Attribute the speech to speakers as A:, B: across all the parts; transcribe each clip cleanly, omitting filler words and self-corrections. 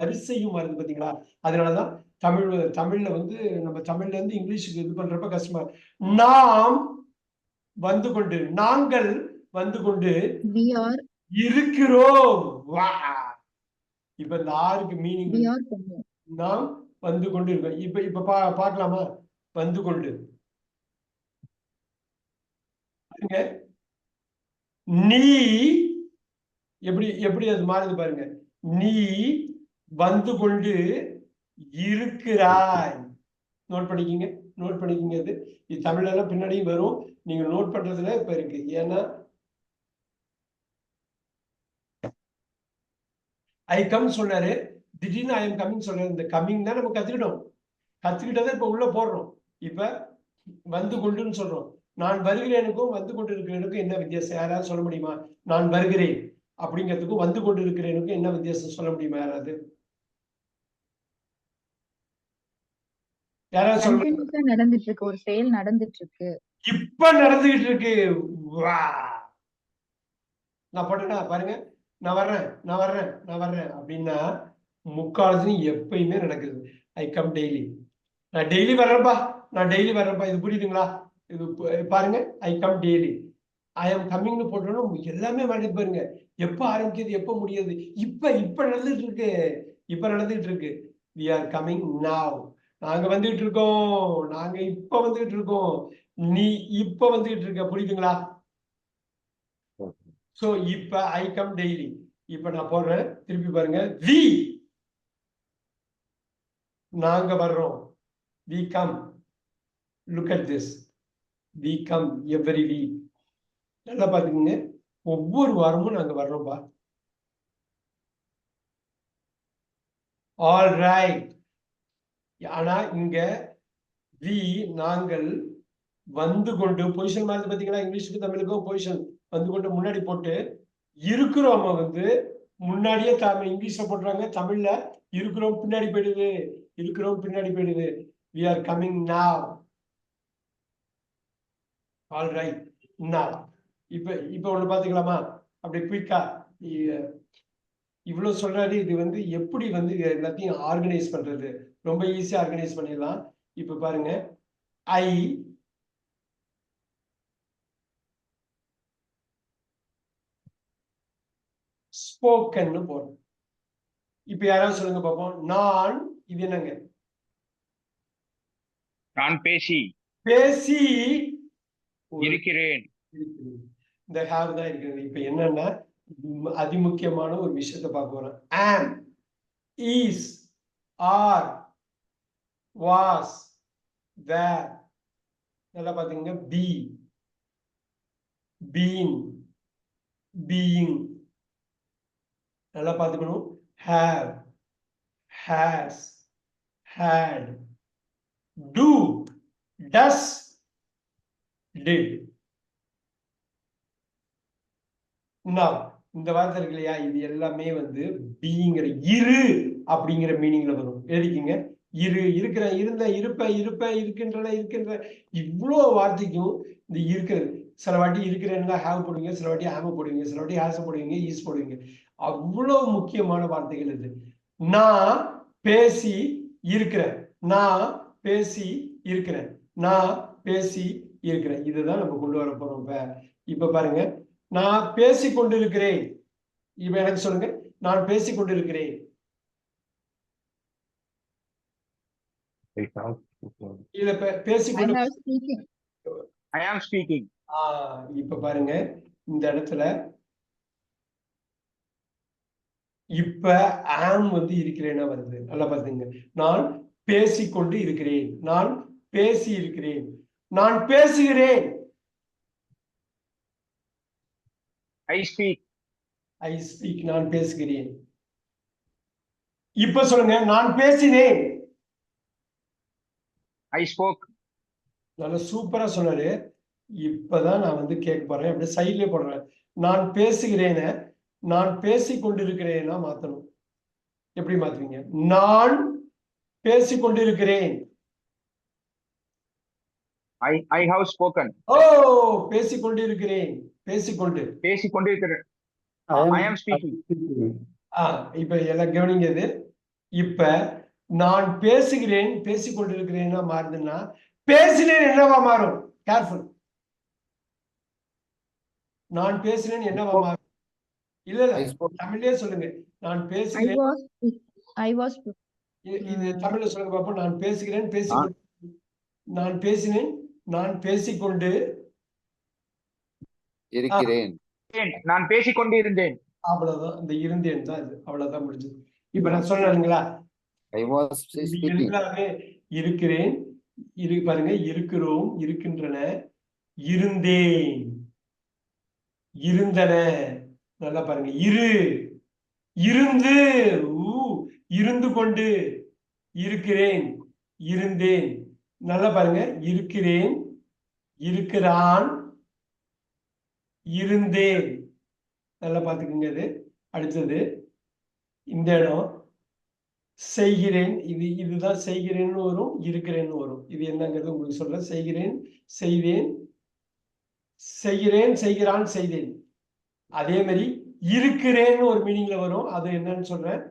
A: வரிசையும் வருது பாத்தீங்களா? அதனாலதான் தமிழ்ல வந்து நம்ம தமிழ்ல இருந்து இங்கிலீஷுக்கு இது பண்றப்ப கஷ்டமா நாம் வந்து கொண்டு, நாங்கள் வந்து கொண்டு
B: we are
A: இருக்கிறோம். இப்ப இந்த ஆருக்கு மீனிங்
B: we
A: வந்து
B: are பண்ணுவோம்.
A: நாம் வந்து கொண்டு இருக்கோம். இப்ப பார்க்கலாமா? வந்து கொண்டு நீ எப்படி எப்படி அது மாறுது பாருங்க. நீ வந்து கொண்டு இருக்கிறாய். நோட் பண்ணிக்கிங்க, நோட் பண்ணிக்கிங்க. இது தமிழ்ல எல்லாம் பின்னாடியும் வரும். நீங்க நோட் பண்றதுல இப்ப இருக்கு. ஏன்னா ஐ கம் சொன்னாரு, திடீர்னு ஐ எம் கம்மிங் சொல்றாரு. இந்த கம்மிங் தான் நம்ம கத்துக்கிட்டோம். கத்துக்கிட்டதை இப்ப உள்ள போடுறோம். இப்ப வந்து கொண்டுன்னு சொல்றோம். நான் வருகிறேனுக்கும் வந்து கொண்டு இருக்கிறேனுக்கும் என்ன வித்தியாசம்? யாராவது சொல்ல முடியுமா? நான் வருகிறேன் அப்படிங்கிறதுக்கும் வந்து கொண்டு இருக்கிறேனுக்கும் என்ன வித்தியாசம் சொல்ல முடியுமா யாராவது? யாராவது சொல்ல?
B: கண்டினியூஸா நடந்துட்டு இருக்கு, ஒரு செயல் நடந்துட்டு இருக்கு.
A: இப்ப நடந்துகிட்டு இருக்கு. வா, நான் போட்டேன்னா பாருங்க. நான் வர்றேன், நான் வர்றேன், நான் வர்றேன் அப்படின்னா முக்காலத்துலையும் எப்பயுமே நடக்குது. I come daily. நான் டெய்லி வர்றேன்ப்பா, நான் டெய்லி வர்றேன்ப்பா. இது புரியுதுங்களா? இது பாருங்க. I come daily. I am கம்மிங்னு போட்டோம்னா எல்லாமே வந்து பாருங்க. எப்ப ஆரம்பிக்குது, எப்ப முடியாது? இப்ப இப்ப நடந்துட்டு இருக்கு. இப்ப நடந்துட்டு இருக்கு. We are coming now. நாங்க வந்துட்டு இருக்கோம். நாங்க இப்ப வந்துட்டு இருக்கோம். நீ இப்ப வந்துட்டு இருக்க. புரியுதுங்களா? சோ இப்ப ஐ கம் டெய்லி. இப்ப நான் போடுறேன். திருப்பி பாருங்க. வி, நாங்க வர்றோம். We come. Look at this. We come every week. நல்லா பாத்துக்கோங்க. ஒவ்வொரு வாரமும் நாங்க வர்றோம்பா. All right. ஆனா இங்க வி, நாங்கள் வந்து கொண்டு பொசிஷன் மாதிரி பாத்தீங்களா? இங்கிலீஷுக்கு தமிழுக்கும் பொசிஷன் வந்து கொண்டு முன்னாடி போட்டு இருக்கிறோம். வந்து முன்னாடியே இங்கிலீஷ்ல போட்டுறாங்க, தமிழ்ல இருக்கிறோம் பின்னாடி போயிடுது. இருக்கிறோம் பின்னாடி போயிடுது. We are coming now. All right. Now. இப்ப ஒண்ணு பாத்துக்கலாமா? அப்படி குயிக்கா இவ்வளவு சொல்றாரு. இது வந்து எப்படி வந்து எல்லாத்தையும் ஆர்கனைஸ் பண்றது? ரொம்ப ஈஸியா ஆர்கனைஸ் பண்ணிடலாம். இப்ப பாருங்க. ஐ ஸ்போக்கன்னு போறோம். இப்ப யாராவது சொல்லுங்க பாப்போம். நான், இது என்னங்க?
C: நான் பேசி இருக்கிறேன்.
A: இந்த ஹேவ் தான் இருக்கிறது. இப்ப என்னன்னா அதிமுக்கியமான ஒரு விஷயத்தை பார்க்க போறோம். am, is, are, was, were. நல்லா பாத்தீங்க. be, been, being. நல்லா பாத்துக்கணும். have, has, had, do, does, did. now இந்த வார்த்தை இருக்கு இல்லையா? இது எல்லாமே வந்து பீங்கிற இரு அப்படிங்கிற மீனிங்ல வரும். எழுதிக்கிங்க. இரு, இருக்கிற, இருந்த, இருப்ப, இருப்ப, இருக்கின்றன, இருக்கின்ற. இவ்வளோ வார்த்தைக்கும் இந்த இருக்கிறது. சில வாட்டி இருக்கிறேன்னா ஹேவ் போடுவீங்க, சில வாட்டி ஹேவ் போடுவீங்க, சில வாட்டி ஹேஸ் போடுவீங்க, ஈஸ் போடுவீங்க. அவ்வளவு முக்கியமான வார்த்தைகள் இது. நான் பேசி இருக்கிறேன். நான் பேசி இருக்கிறேன். நான் பேசி இருக்கிறேன். இதுதான் நம்ம கொண்டு வர போறோம். இப்ப பாருங்க. நான் பேசிக் கொண்டிருக்கிறேன். இப்ப எனக்கு சொல்லுங்க. நான் பேசிக் கொண்டிருக்கிறேன். இத பேசிக்கொண்டு
C: I am speaking.
A: இப்ப பாருங்க. இந்த இடத்துல இப்ப ஆம் வந்து இருக்கிறேன்னா வருது. நல்லா பாத்துங்க. நான் பேசிக்கொண்டு இருக்கிறேன். நான் பேசி இருக்கிறேன். நான் பேசுகிறேன்.
C: I speak.
A: I speak. நான் பேசுகிறேன். இப்ப சொல்லுங்க. நான் பேசினேன்.
C: I spoke.
A: நல்ல சூப்பரா சொன்னாரு. இப்பதான் நான் வந்து கேட்க போறேன். அப்படியே சைட்லயே போடுறேன். நான் பேசுகிறேன். நான் பேசிக் கொண்டிருக்கிறேன்னா மாத்தணும். எப்படி மாத்துவீங்க? நான் பேசிக் கொண்டிருக்கிறேன்.
C: I have spoken.
A: ஓ, பேசிக் கொண்டிருக்கிறேன்.
C: பேசிக்கொண்டிருக்கிறேன். I am speaking.
A: இப்ப எல்லாம் கவனிங்க. இப்ப நான் பேசுகிறேன் பேசிக் கொண்டிருக்கிறேன்னா மாறுதுன்னா பேசினேன் என்னவா மாறும்? கேர்ஃபுல். நான் பேசினேன் என்னவா மாறும்? இல்ல இல்ல,
D: I spoke.
A: தமிழ்லயே சொல்லுங்க. நான்
B: I
A: பேசுகிறேன்.
B: was I was
A: இது தமிழ்ல சொல்லுங்க பாப்போம். நான் பேசுகிறேன் பேசிக்கொண்டு. நான் பேசினேன் நான் பேசிக்கொண்டு.
D: இருக்கிறேன்.
C: நான் பேசிக்கொண்டு இருந்தேன்.
A: அவ்வளவுதான். இந்த இருந்தேன் தான் இது. அவ்வளவுதான் முடிஞ்சது. இப்ப நான் சொன்னேனுங்களா,
D: I was
A: இது
D: speaking.
A: எல்லாமே இருக்கிறேன், பாருங்க, இருக்கிறோம், இருக்கின்றன, இருந்தேன், இருந்தன. நல்லா பாருங்க. இருந்து, இருந்து கொண்டு, இருக்கிறேன், இருந்தேன். நல்லா பாருங்க. இருக்கிறேன், இருக்கிறான், இருந்தேன். நல்லா பார்த்துக்குங்க. இது அடுத்தது இந்த இடம் செய்கிறேன். இதுதான் செய்கிறேன்னு வரும், இருக்கிறேன்னு வரும். இது என்னங்கிறது உங்களுக்கு சொல்ல. செய்கிறேன், செய்தேன், செய்கிறேன், செய்கிறான், செய்தேன். அதே மாதிரி இருக்கிறேன்னு ஒரு மீனிங்ல வரும். அது என்னன்னு சொல்றேன்.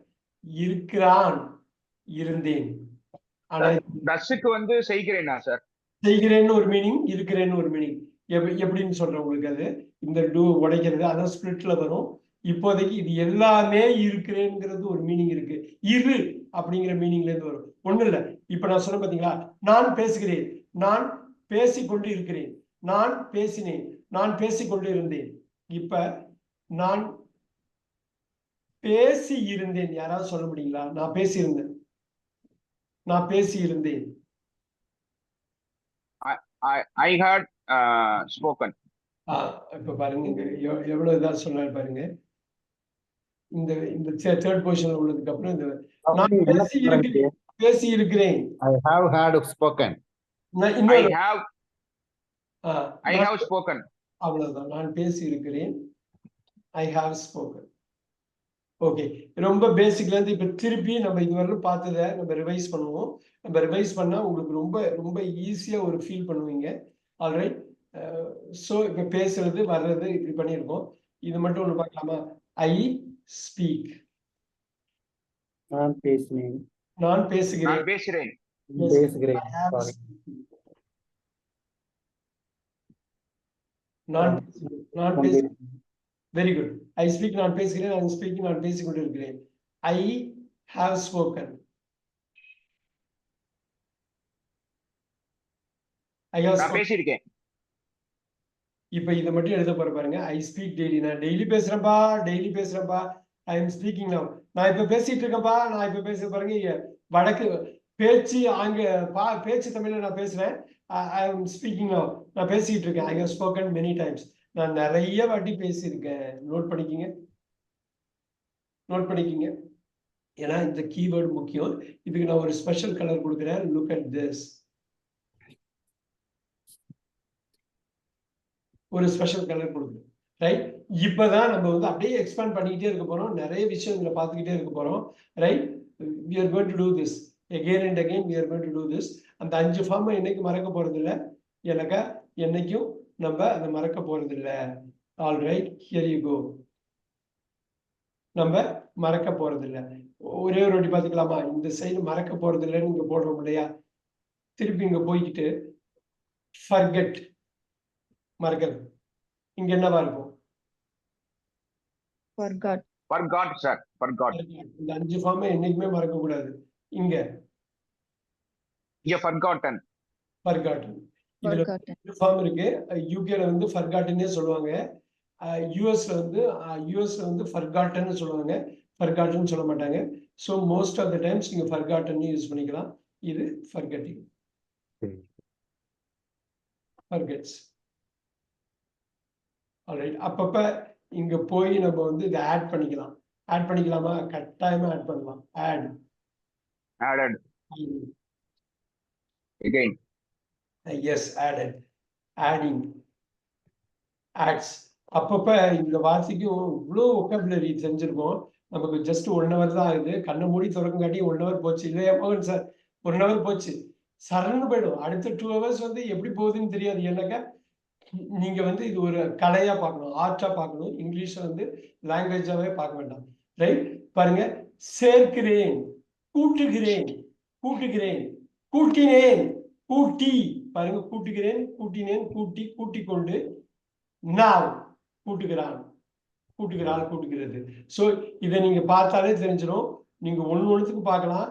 A: இருக்கிறான், இருந்தேன். ஆனா
C: தஸ்ஸுக்கு வந்து செய்கிறேனா சார்?
A: செய்கிறேன்னு ஒரு மீனிங், இருக்கிறேன்னு ஒரு மீனிங். எப்படின்னு சொல்றேன் உங்களுக்கு. அது இந்த டூ உடைக்கிறது அதான் ஸ்பிளிட்ல வரும். இப்போதைக்கு இது எல்லாமே இருக்கிறேங்கிறது ஒரு மீனிங் இருக்கு. இரு அப்படிங்கிற மீனிங்ல இருந்து வரும். ஒண்ணு இல்ல. இப்ப நான் சொன்ன பாத்தீங்களா, நான் பேசுகிறேன், நான் பேசிக்கொண்டு இருக்கிறேன், நான் பேசினேன், நான் பேசிக்கொண்டு இருந்தேன். இப்ப நான் பேசி இருந்தேன். யாராவது சொல்ல முடியுங்களா? நான் பேசியிருந்தேன், நான் பேசி இருந்தேன்.
C: I had spoken.
A: இப்ப பாருங்க, இங்க எவ்வளவு இதா சொன்னாரு பாருங்க. இந்த இந்த தேர்ட் பொசிஷன்ல உள்ளதுக்கு அப்புறம் இந்த நான் பேசி இருக்கிறேன்.
D: I have had spoken.
C: I have spoken.
A: அவ்வளவுதான். நான் பேசி இருக்கிறேன். I have spoken. ஓகே. ரொம்ப பேசிக்ல இருந்து இப்ப திருப்பி நம்ம இதுவரை பார்த்ததை நம்ம ரிவைஸ் பண்ணுவோம். நம்ம ரிவைஸ் பண்ணா உங்களுக்கு ரொம்ப ரொம்ப ஈஸியா ஒரு ஃபீல் பண்ணுவீங்க. ஆல்ரைட். ஸோ இப்ப பேசுறது வர்றது இப்படி பண்ணியிருக்கோம். இது மட்டும் ஒண்ணு பார்க்கலாமா? I speak.
E: நான் பேசினேன்.
A: நான் பேசுகிறேன்.
C: நான் பேசுகிறேன்.
E: பேசுகிறேன். Sorry.
A: நான் பேசுகிறேன். Very good. ஐ ஸ்பீக், நான் பேசுகிறேன். ஐ ஸ்பீக்கிங், நான் பேசிக் கொண்டிருக்கிறேன். I have spoken.
C: நான் பேசியிருக்கேன்.
A: இப்ப இதை மட்டும் எழுத போற பாருங்க. I speak daily. நான் டெய்லி பேசுறேன்பா, டெய்லி பேசுறேன்பா. I am speaking now. நான் இப்ப பேசிட்டு இருக்கேன்பா. நான் இப்ப பேச பாருங்க. வடக்கு பேச்சு பேச்சு தமிழ்ல நான் பேசுறேன். I am speaking now. நான் பேசிட்டு இருக்கேன். I have spoken many times. நான் நிறைய வாட்டி பேசியிருக்கேன். நோட் பண்ணிக்கிங்க, நோட் பண்ணிக்கிங்க. ஏன்னா இந்த கீவேர்டு முக்கியம். இதுக்கு நான் ஒரு ஸ்பெஷல் கலர் கொடுக்குறேன். Look at this. ஒரு ஸ்பெஷல் கலர் கொடுக்குறேன். ரைட். இப்பதான் நம்ம வந்து அப்படியே எக்ஸ்பேண்ட் பண்ணிக்கிட்டே இருக்க போறோம். நிறைய விஷயங்களை பார்த்துக்கிட்டே இருக்க போறோம். Right. we are going to do this again and again. we are going to do this. அந்த 5 ஃபார்மை என்னைக்கு மறக்க போறது இல்லை. எனக்கு என்னைக்கும் நம்ம அதை மறக்க போறது இல்லை. All right, here you go. நம்ம மறக்க போறது இல்லை. ஒரே ஒரு வாட்டி பார்த்துக்கலாமா? இந்த சைடு மறக்க போறது இல்லைன்னு இங்க போடுறோம் இல்லையா? திருப்பி இங்க போய்கிட்டு forget, மறக்கிறது. இங்க என்னவா இருக்கும்?
B: forgot.
C: Forgot sir. Forgot.
A: இந்த 5 ஃபார்மை என்னைக்குமே மறக்க கூடாது. இங்க
C: forgotten.
A: forgotten. இதுல
B: Forgotten.
A: ஃபார்ம் இருக்கு. யூகேல வந்து forgottenே சொல்லுவாங்க. யூஎஸ்ல வந்து forgotten சொல்லுவாங்க. forgotten சொல்ல மாட்டாங்க. So most of the times நீங்க forgotten யூஸ் பண்ணிக்கலாம். இது forgetting, forgets. ஆல்ரைட். அப்பப்ப இங்க போய் நம்ம வந்து இதை ஆட் பண்ணிக்கலாம். ஆட் பண்ணிக்கலாமா? கட்டாயமா ஆட் பண்ணலாம். Add,
C: Added. Again.
A: Yes, added, adding, adds. அப்பப்ப இந்த வார்த்தைக்கும் இவ்வளோ ஒக்காபுலரி தெரிஞ்சிருக்கும். நமக்கு ஜஸ்ட் 1 hour தான் ஆகுது. கண்ணை மூடி திறக்கங்காட்டி 1 hour போச்சு இல்லையா மோகன் சார்? 1 hour போச்சு. சரன்னு போயிடும். அடுத்த 2 hours வந்து எப்படி போகுதுன்னு தெரியாது. ஏன்னாக்கா நீங்க வந்து இது ஒரு கலையா பார்க்கணும், ஆர்ட்டா பார்க்கணும். இங்கிலீஷை வந்து லாங்குவேஜாவே பார்க்க வேண்டாம். ரைட். பாருங்க, சேர்க்கிறேன். கூட்டுகிறேன், கூட்டுகிறேன், கூட்டினேன், கூட்டி, பாருங்க, கூட்டுகிறேன், கூட்டினேன், கூட்டி, கூட்டிக் கொண்டு, now கூட்டுகிறான், கூட்டுகிறாள், கூட்டுகிறது. சோ இதை நீங்க பார்த்தாலே தெரிஞ்சிடும். நீங்க ஒண்ணுத்துக்கு பார்க்கலாம்.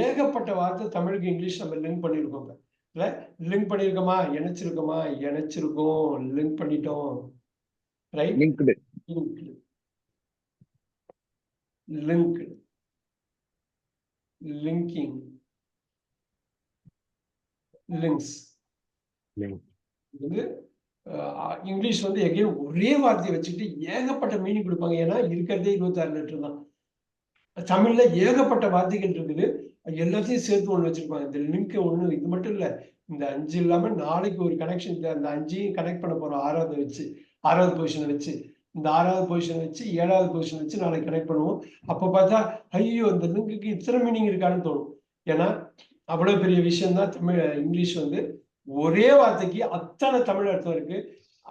A: ஏகப்பட்ட வார்த்தை தமிழுக்கு இங்கிலீஷ் நம்ம லிங்க் பண்ணிருக்கோம். இல்ல லிங்க் பண்ணிருக்கோமா, இணைச்சிருக்கோமா, இணைச்சிருக்கோம், லிங்க் பண்ணிட்டோம். Right,
C: linked.
A: Link, linking, links. இது இங்கிலீஷ் வந்து எங்கேயும் ஒரே வார்த்தையை வச்சுக்கிட்டு ஏகப்பட்ட மீனிங் கொடுப்பாங்க. ஏன்னா இருக்கிறதே 26 லெட்டர் தான். தமிழ்ல ஏகப்பட்ட வார்த்தைகள் இருக்குது. எல்லாத்தையும் சேர்த்து ஒண்ணு வச்சிருப்பாங்க. இந்த லிங்க் ஒண்ணு இது மட்டும் இல்ல, இந்த 5 இல்லாம நாளைக்கு ஒரு கனெக்ஷன், அந்த 5ஐயும் கனெக்ட் பண்ண போறோம். 6வது பொசிஷனை வச்சு, இந்த 6வது பொசிஷன் வச்சு 7வது பொசிஷன் வச்சு நாளைக்கு கனெக்ட் பண்ணுவோம். அப்ப பார்த்தா ஐயோ இந்த லிங்குக்கு இத்தனை மீனிங் இருக்கான்னு தோணும். ஏன்னா அவ்வளவு பெரிய விஷயம் தான் தமிழ். இங்கிலீஷ் வந்து ஒரே வார்த்தைக்கு அத்தனை தமிழ் அர்த்தம் இருக்கு.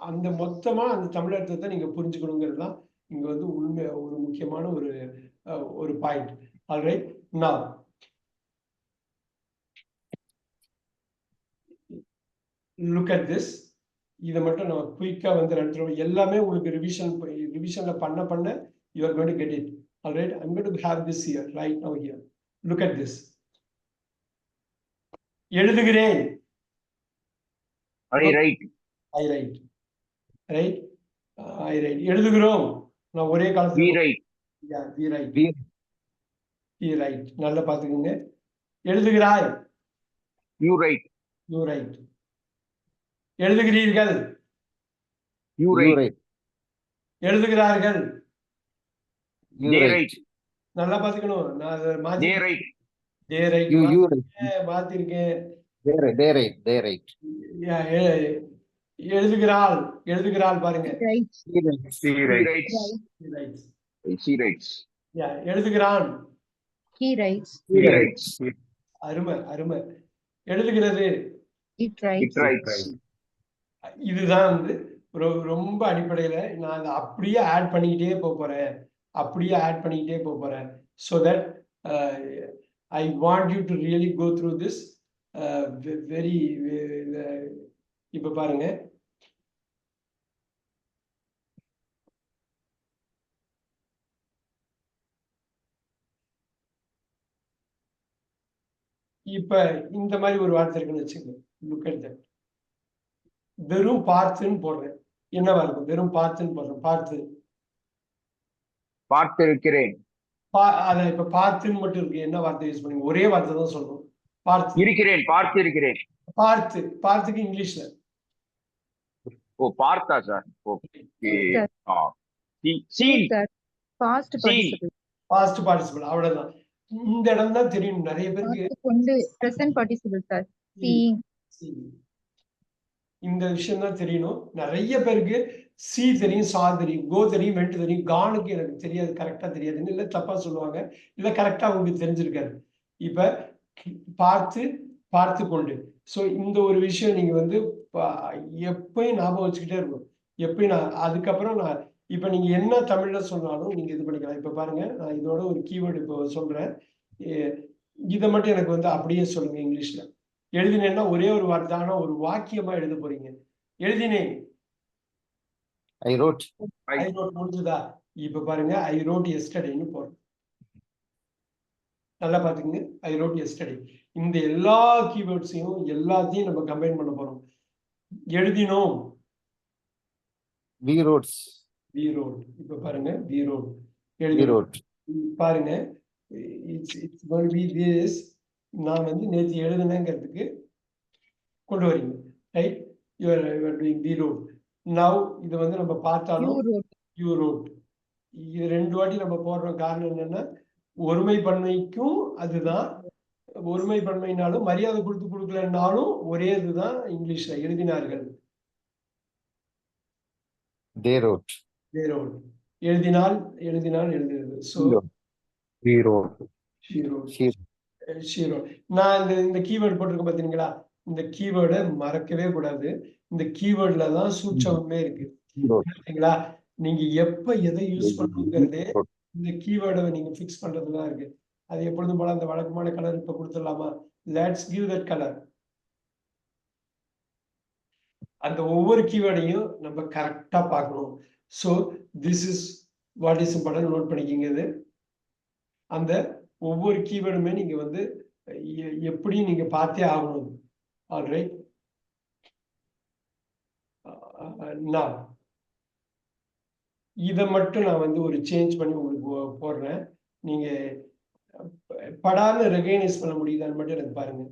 A: அந்த மொத்தமா அந்த தமிழ் அர்த்தத்தை நீங்க புரிஞ்சுக்கணுங்கிறது தான் இங்க வந்து உண்மை, ஒரு முக்கியமான ஒரு பாயிண்ட். ஆல்ரைட், நான் லுக் அட் திஸ். இதை மட்டும் நம்ம குயிக்கா வந்து ரெண்டு எல்லாமே உங்களுக்கு ரிவிஷன்ல பண்ண you are going to get it. All right, I'm going to have this here right now here. Look at this. எழுதுகிறேன்,
C: I write.
A: right, I write. எழுதுகிறோம், நான் ஒரே காலத்துல
C: We write.
A: yeah, we write. நல்லா பாத்துக்கோங்க. எழுதுகிறாய்,
C: You write.
A: you write. எழுதுகிறீர்கள்,
C: You
D: You
C: write.
D: write.
A: எழுதுகிறார்கள்.
D: You
C: They
D: write.
C: write.
A: நல்லா பாத்துக்கணும். நான் அதை மாத்தி
C: They write.
D: You write.
A: மாத்திருக்கேன்.
D: They write.
A: Yeah, எழுதுகிறாள் பாருங்க.
B: Right.
D: He writes.
C: He writes.
A: He writes.
C: She writes.
A: Yeah, எழுதுகிறான்.
B: He writes.
C: He writes.
A: அருமை. எழுதுகிறது.
B: It writes.
C: It writes.
A: இதுதான் வந்து ரொம்ப அடிப்படையில நான் அதை அப்படியே ஆட் பண்ணிக்கிட்டே போறேன். So that I want you to really go through this very இப்ப பாருங்க, இப்ப இந்த மாதிரி ஒரு வார்த்தை இருக்குன்னு வச்சுக்கோங்க. Look at that. வெறும் பார்த்துன்னு போடுறேன். என்னவா இருக்கும்? வெறும் பார்த்துன்னு போடுறேன்.
C: பார்த்திருக்கிறேன்.
A: அத இப்ப பார்த்துன்னு மட்டும் இருக்கு. என்ன வார்த்தை யூஸ் பண்ணுங்க? ஒரே வார்த்தை தான் சொல்லணும்.
C: இருக்கிறேன். பார்த்திருக்கிறேன்.
A: பார்த்துக்கு இங்கிலீஷ்ல
C: ஓ, பார்த்தா saw. Okay.
B: Sir.
C: Seen.
B: Sir. Past participle.
A: Past participle. அவ்வளவுதான். இந்த இடம் தான் தெரியும் நிறைய பேருக்கு.
B: Past கொண்டு present participle sir. Seeing.
A: இந்த விஷயம் தான் தெரியணும். நிறைய பேருக்கு சி தெரியும், சா தெரியும், கோ தெரியும், வெண்ட் தெரியும். கானுக்கு எனக்கு தெரியாது, கரெக்டா தெரியாதுன்னு இல்ல தப்பா சொல்லுவாங்க, இல்ல கரெக்டா உங்களுக்கு தெரிஞ்சிருக்காரு. இப்ப பார்த்து கொண்டு. சோ இந்த ஒரு விஷயம் நீங்க வந்து எப்பயும் ஞாபகம் வச்சுக்கிட்டே இருக்கும். எப்பயும் அதுக்கப்புறம் இப்ப நீங்க என்ன தமிழ்ல சொன்னாலும் நீங்க இது பண்ணிக்கலாம். இப்ப பாருங்க, நான் இதோட ஒரு கீவேர்டு இப்போ சொல்றேன். இதை மட்டும் எனக்கு வந்து அப்படியே சொல்லுங்க இங்கிலீஷ்ல. எழுதினேன்னா ஒரே ஒரு வார்த்தை, ஆனா ஒரு வாக்கியமா எழுத போறீங்க. எழுதினேன்,
D: I wrote.
A: முடிஞ்சுதா? இப்ப பாருங்க, I wrote yesterdayன்னு போறோம். நல்லா பாத்துக்கங்க, I wrote yesterday. இந்த எல்லா கீவேர்ட்ஸையும் எல்லாத்தையும் நம்ம கம்பைன் பண்ண போறோம். எழுதினோம்,
D: We wrote.
A: இப்ப பாருங்க, we wrote. பாருங்க, it's going to be this. நான் வந்து நேற்று எழுதுனேங்கிறதுக்கு கொண்டு வரீங்க. Right, you are doing we wrote. Now இது வந்து நம்ம பார்த்தாலும் you wrote. இது 2 வாட்டி நம்ம போடுறோம். காரணம் என்னன்னா, ஒருமை பன்மைக்கும் அதுதான். ஒருமை பன்மைனாலும் மரியாதை கொடுக்கலன்னாலும் ஒரே இதுதான் இங்கிலீஷ்ல. எழுதினார்கள்,
D: They wrote.
A: எழுதினால் எழுதுறது. So
D: We wrote.
A: she wrote. நான் இந்த கீவேர்டு போட்டிருக்கேன் பாத்தீங்களா? இந்த கீவேர்டை மறக்கவே கூடாது. இந்த கீவேர்ட்ல தான் சூட்சமே இருக்கு. சரிங்களா? நீங்க எப்ப எதை யூஸ் பண்ணுங்கிறதே இந்த கீவேர்டை நீங்க பிக்ஸ் பண்றதுதான் இருக்கு. அது எப்பொழுதும் போல அந்த வழக்கமான கலர் இப்ப கொடுத்துடலாமா? Let's give that colour. அந்த ஒவ்வொரு கீவேர்டையும் நம்ம கரெக்டா பார்க்கணும். So this is what is important. Note பண்ணிக்கிங்க. இது அந்த ஒவ்வொரு கீவேர்டுமே நீங்க வந்து எப்படி நீங்க பார்த்தே ஆகணும். ஆல்ரைட். நான் இதை மட்டும் நான் வந்து ஒரு சேஞ்ச் பண்ணி உங்களுக்கு போடுறேன். நீங்க படாத ரெகனைஸ் பண்ண முடியுதான்னு மட்டும் எனக்கு பாருங்க.